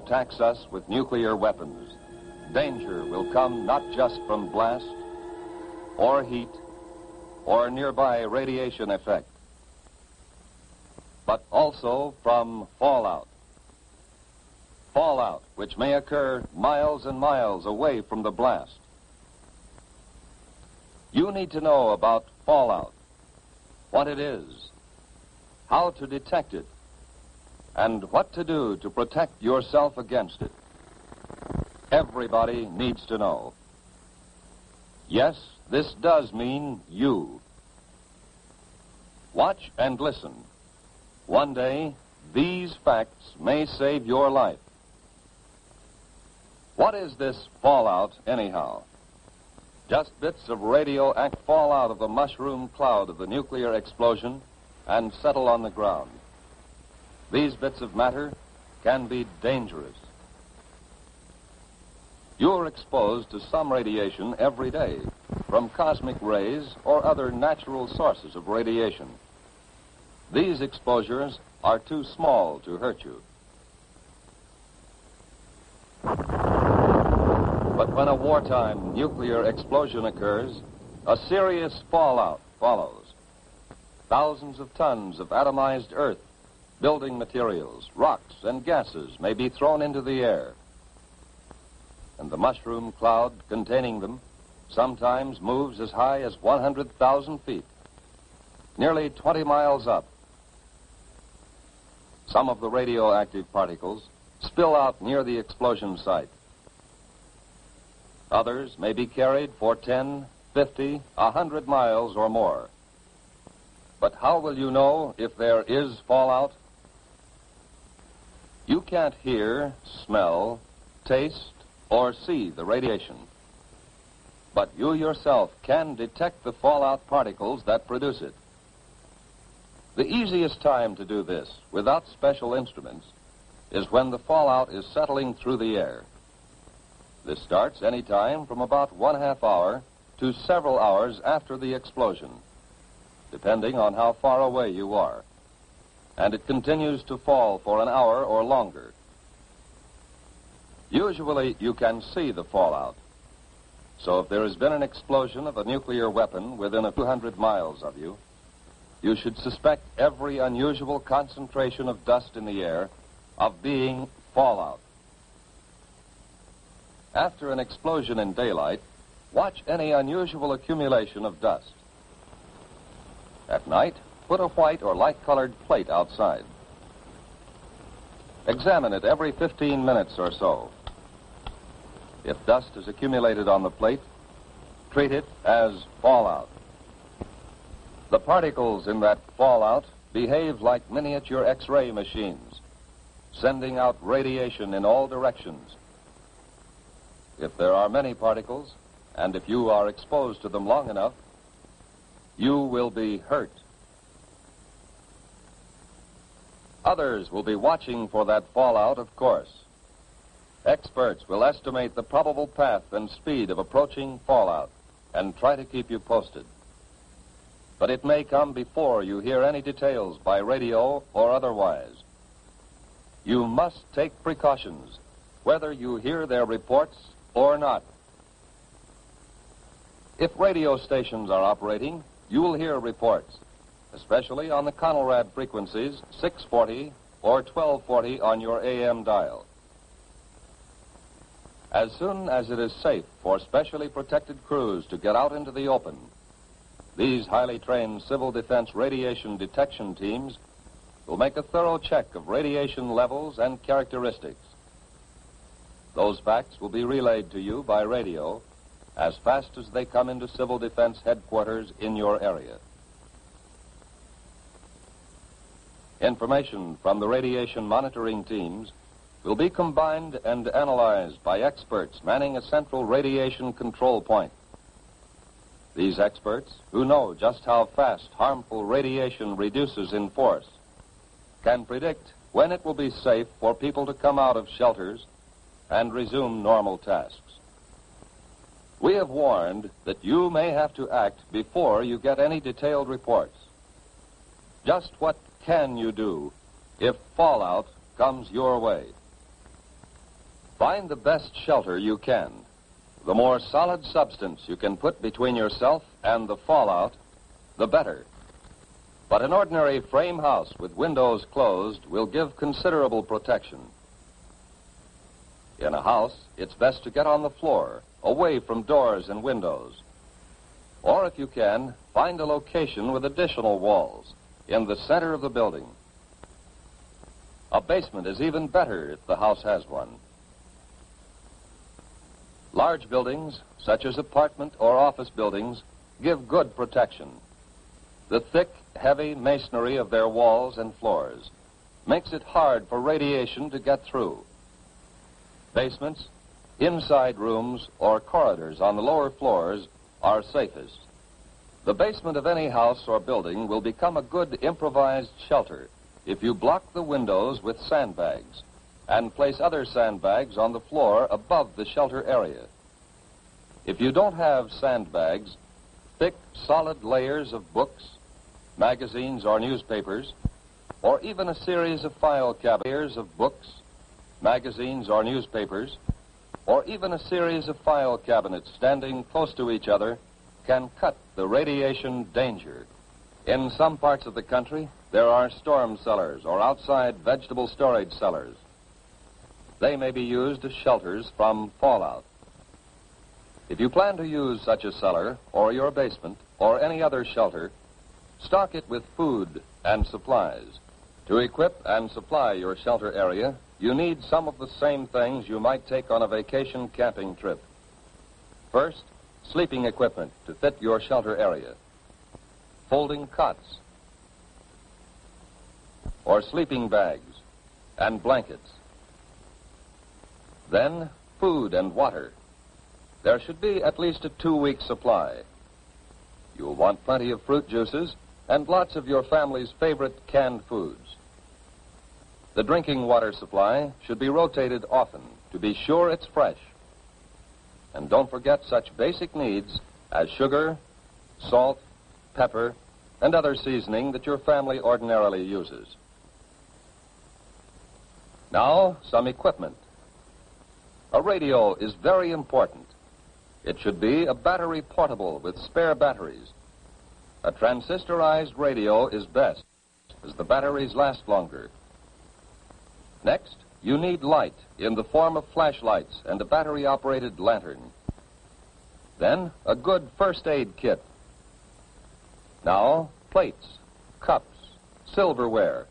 attacks us with nuclear weapons, danger will come not just from blast or heat or nearby radiation effect, but also from fallout. Fallout, which may occur miles and miles away from the blast. You need to know about fallout, what it is, how to detect it, and what to do to protect yourself against it. Everybody needs to know. Yes, this does mean you. Watch and listen. One day, these facts may save your life. What is this fallout, anyhow? Just bits of radioactive fall out of the mushroom cloud of the nuclear explosion and settle on the ground. These bits of matter can be dangerous. You're exposed to some radiation every day, from cosmic rays or other natural sources of radiation. These exposures are too small to hurt you. But when a wartime nuclear explosion occurs, a serious fallout follows. Thousands of tons of atomized earth, building materials, rocks, and gases may be thrown into the air. And the mushroom cloud containing them sometimes moves as high as 100,000 feet, nearly 20 miles up. Some of the radioactive particles spill out near the explosion site. Others may be carried for 10, 50, 100 miles or more. But how will you know if there is fallout? You can't hear, smell, taste, or see the radiation. But you yourself can detect the fallout particles that produce it. The easiest time to do this, without special instruments, is when the fallout is settling through the air. This starts any time from about 1/2 hour to several hours after the explosion, depending on how far away you are. And it continues to fall for an hour or longer. Usually you can see the fallout. So if there has been an explosion of a nuclear weapon within a few hundred miles of you, you should suspect every unusual concentration of dust in the air of being fallout. After an explosion in daylight, watch any unusual accumulation of dust. At night, put a white or light-colored plate outside. Examine it every 15 minutes or so. If dust is accumulated on the plate, treat it as fallout. The particles in that fallout behave like miniature X-ray machines, sending out radiation in all directions. If there are many particles, and if you are exposed to them long enough, you will be hurt. Others will be watching for that fallout, of course. Experts will estimate the probable path and speed of approaching fallout and try to keep you posted. But it may come before you hear any details by radio or otherwise. You must take precautions, whether you hear their reports or not. If radio stations are operating, you will hear reports, especially on the Conelrad frequencies 640 or 1240 on your AM dial. As soon as it is safe for specially protected crews to get out into the open, these highly trained civil defense radiation detection teams will make a thorough check of radiation levels and characteristics. Those facts will be relayed to you by radio as fast as they come into Civil Defense headquarters in your area. Information from the radiation monitoring teams will be combined and analyzed by experts manning a central radiation control point. These experts, who know just how fast harmful radiation reduces in force, can predict when it will be safe for people to come out of shelters and resume normal tasks. We have warned that you may have to act before you get any detailed reports. Just what can you do if fallout comes your way? Find the best shelter you can. The more solid substance you can put between yourself and the fallout, the better. But an ordinary frame house with windows closed will give considerable protection. In a house, it's best to get on the floor, away from doors and windows. Or if you can, find a location with additional walls in the center of the building. A basement is even better if the house has one. Large buildings, such as apartment or office buildings, give good protection. The thick, heavy masonry of their walls and floors makes it hard for radiation to get through. Basements, inside rooms, or corridors on the lower floors are safest. The basement of any house or building will become a good improvised shelter if you block the windows with sandbags and place other sandbags on the floor above the shelter area. If you don't have sandbags, thick, solid layers of books, magazines or newspapers, or even a series of file cabinets of books, magazines or newspapers, or even a series of file cabinets standing close to each other can cut the radiation danger. In some parts of the country, there are storm cellars or outside vegetable storage cellars. They may be used as shelters from fallout. If you plan to use such a cellar or your basement or any other shelter, stock it with food and supplies. To equip and supply your shelter area, you need some of the same things you might take on a vacation camping trip. First, sleeping equipment to fit your shelter area. Folding cots or sleeping bags and blankets. Then, food and water. There should be at least a 2-week supply. You'll want plenty of fruit juices and lots of your family's favorite canned foods. The drinking water supply should be rotated often to be sure it's fresh. And don't forget such basic needs as sugar, salt, pepper, and other seasoning that your family ordinarily uses. Now, some equipment. A radio is very important. It should be a battery portable with spare batteries. A transistorized radio is best, as the batteries last longer. Next, you need light in the form of flashlights and a battery-operated lantern. Then, a good first aid kit. Now, plates, cups, silverware.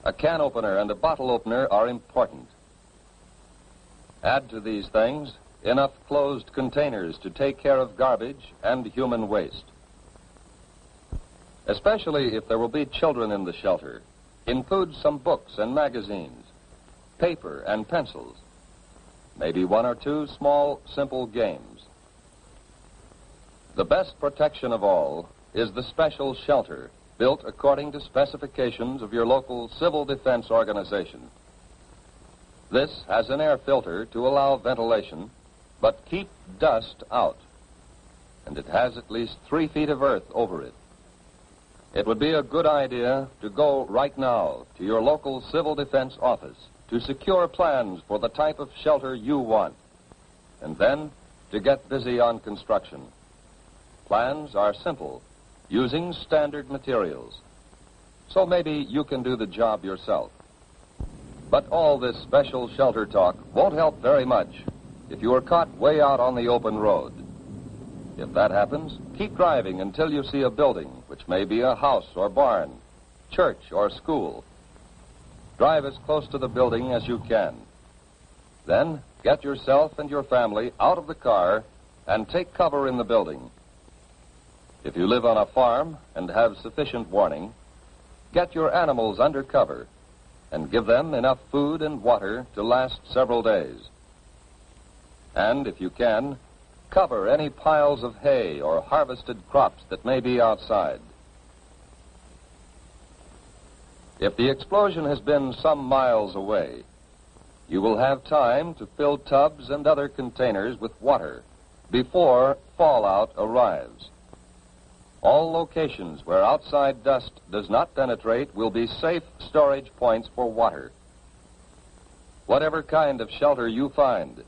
A can opener and a bottle opener are important. Add to these things enough closed containers to take care of garbage and human waste. Especially if there will be children in the shelter, include some books and magazines, paper and pencils, maybe 1 or 2 small, simple games. The best protection of all is the special shelter built according to specifications of your local civil defense organization. This has an air filter to allow ventilation, but keep dust out. And it has at least 3 feet of earth over it. It would be a good idea to go right now to your local civil defense office to secure plans for the type of shelter you want, and then to get busy on construction. Plans are simple, using standard materials. So maybe you can do the job yourself. But all this special shelter talk won't help very much if you are caught way out on the open road. If that happens, keep driving until you see a building, which may be a house or barn, church or school. Drive as close to the building as you can. Then get yourself and your family out of the car and take cover in the building. If you live on a farm and have sufficient warning, get your animals under cover and give them enough food and water to last several days. And if you can, cover any piles of hay or harvested crops that may be outside. If the explosion has been some miles away, you will have time to fill tubs and other containers with water before fallout arrives. All locations where outside dust does not penetrate will be safe storage points for water. Whatever kind of shelter you find,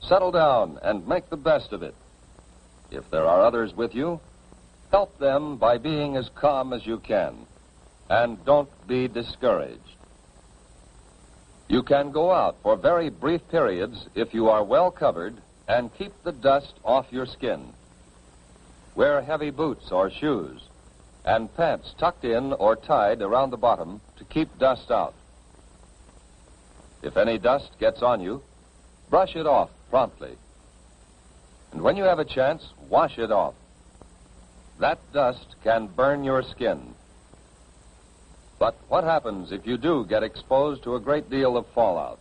settle down and make the best of it. If there are others with you, help them by being as calm as you can, and don't be discouraged. You can go out for very brief periods if you are well covered and keep the dust off your skin. Wear heavy boots or shoes and pants tucked in or tied around the bottom to keep dust out. If any dust gets on you, brush it off promptly. And when you have a chance, wash it off. That dust can burn your skin. But what happens if you do get exposed to a great deal of fallout?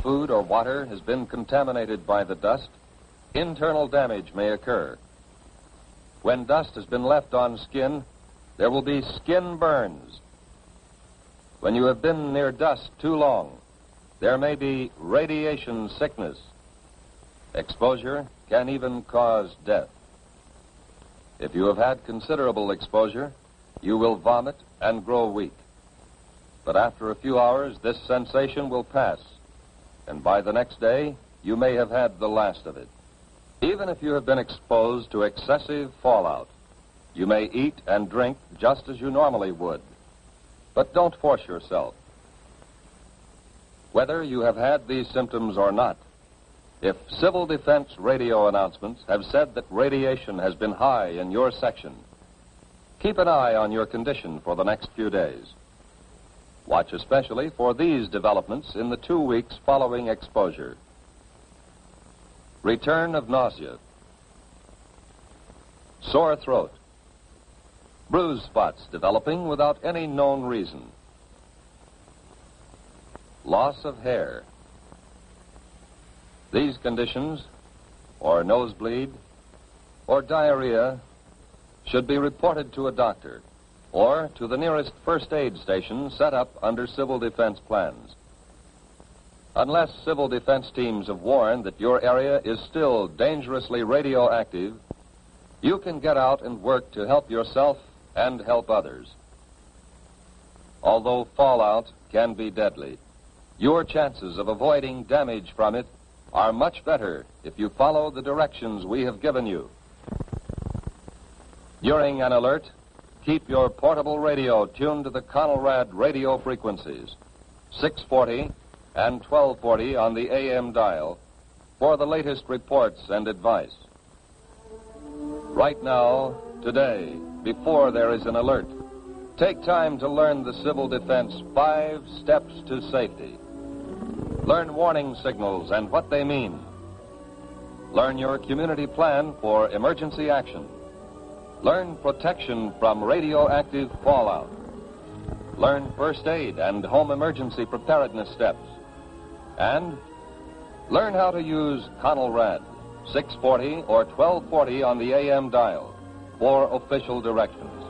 Food or water has been contaminated by the dust. Internal damage may occur. When dust has been left on skin, there will be skin burns. When you have been near dust too long, there may be radiation sickness. Exposure can even cause death. If you have had considerable exposure, you will vomit and grow weak. But after a few hours, this sensation will pass, and by the next day, you may have had the last of it. Even if you have been exposed to excessive fallout, you may eat and drink just as you normally would. But don't force yourself. Whether you have had these symptoms or not, if Civil Defense radio announcements have said that radiation has been high in your section, keep an eye on your condition for the next few days. Watch especially for these developments in the 2 weeks following exposure. Return of nausea, sore throat, bruise spots developing without any known reason, loss of hair. These conditions, or nosebleed, or diarrhea, should be reported to a doctor or to the nearest first aid station set up under civil defense plans. Unless civil defense teams have warned that your area is still dangerously radioactive, you can get out and work to help yourself and help others. Although fallout can be deadly, your chances of avoiding damage from it are much better if you follow the directions we have given you. During an alert, keep your portable radio tuned to the Conelrad radio frequencies, 640 and 1240 on the AM dial, for the latest reports and advice. Right now, today, before there is an alert, take time to learn the Civil Defense 5 steps to safety. Learn warning signals and what they mean. Learn your community plan for emergency action. Learn protection from radioactive fallout. Learn first aid and home emergency preparedness steps. And learn how to use Conelrad, 640 or 1240 on the AM dial for official directions.